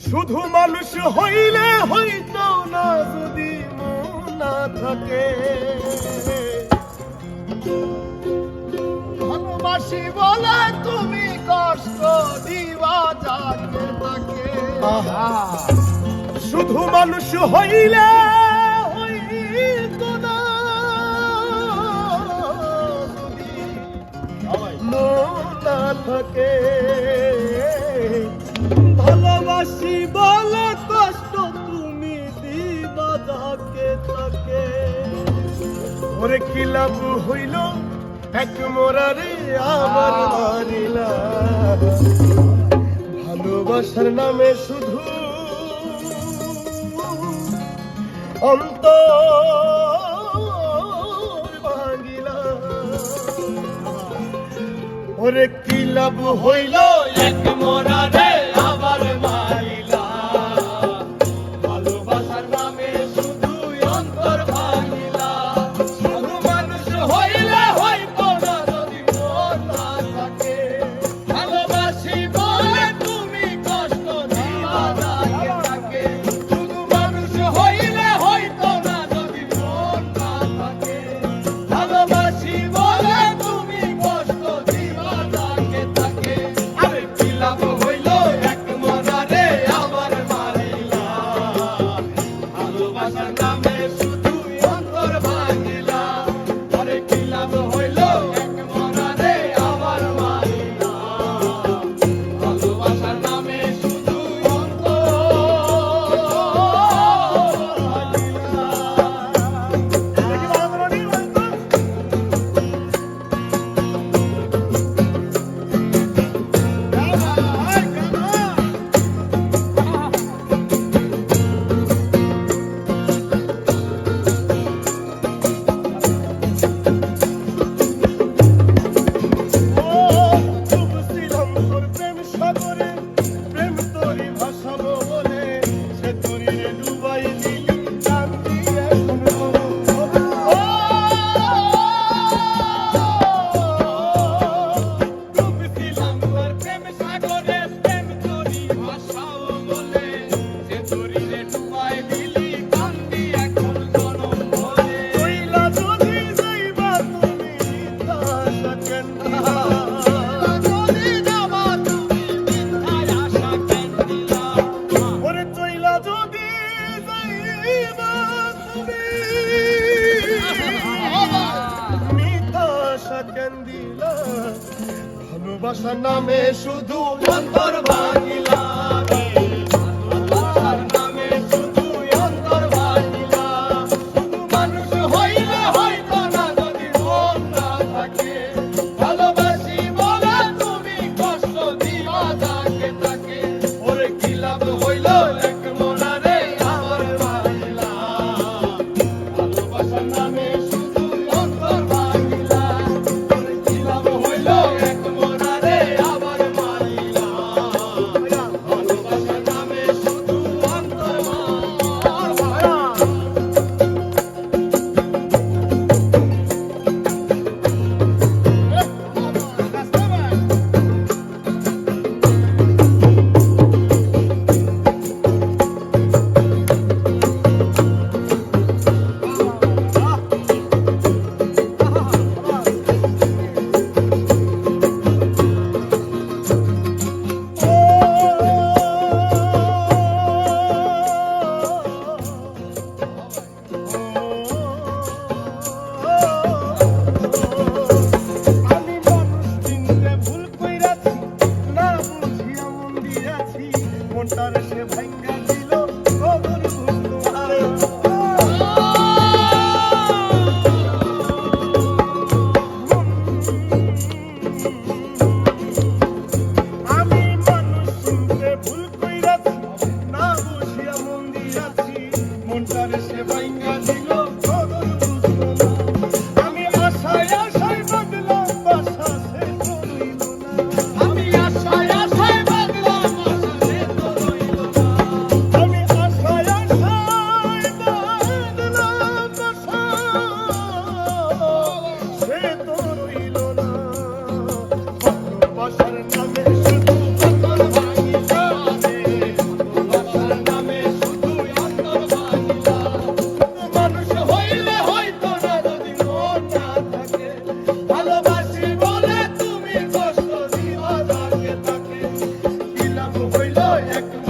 শুধু মানুষ হইলে হইতো না যদি মন না থাকে। ভালোবাসি বলে তুমি কষ্ট দিবা যাকে তাকে। শুধু মানুষ হইলে হইতো না যদি মন না থাকে। ভালোবাসি বলে কষ্ট তুমি দিবা যাকে তাকে। ওরে কি লাভ হইল এক মোরারে আমার মারিলা। ভালোবাসার নামে শুধু অন্তর ভাঙিলা। ওরে কি লাভ হইল এক মোরারে আবার মারিলা। ভালোবাসার নামে শুধু অন্তর ভাঙিলা। শুধু মানুষ হইলে হইতো না যদি মন না থাকে। ভালোবাসি বলে তুমি কষ্ট দিবা যাকে তাকে। শুধু মানুষ হইলে হইতো না যদি মন না থাকে। ভালোবাসি বলে তুমি কষ্ট দিবা যাকে তাকে। আরে কি লাভ হইল এক মরারে আবার মারিলা। ভালোবাসার নামে শুধু অন্তর ভাঙিলা। আরে কি লাভ হইল এক মরারে আবার মারিলা। ভালোবাসার নামে শুধু অন্তর ভালোবাসার নামে শুধু অন্তর ভাঙিলা। ভালোবাসার নামে শুধু অন্তর ভাঙিলা। শুধু মানুষ হইলে হইতো না যদি মন না থাকে। ভালোবাসি বলে তুমি কষ্ট দিবা যাকে তাকে। ওরে কি লাভ হইল এক মনারে আমার মারিলা। ভালোবাসার নামে শুধু অন্তর ভাঙিলা। ওরে কি লাভ হইল এক মনারে আবার মারিলা। ভালোবাসার নামে শুধু অন্তর ভাঙিলা। আমি মানুষ চিনতে ভুল কইরাছি, না বুঝিয়া মন দিয়াছি। মনটারে সে ভাঙ্গা দিল কবর বুঝলো আরে। আমি মানুষ চিনতে ভুল কইরাছি, না বুঝিয়া মন দিয়াছি। মনটারে সে ভাঙ্গা দিল কবর বুঝলো না। আমি আশায় আশায় বাঁধলাম বাসা সে তো রইল না। আমি আশায় আশায় বাঁধলাম বাসা সে তো রইল না। এক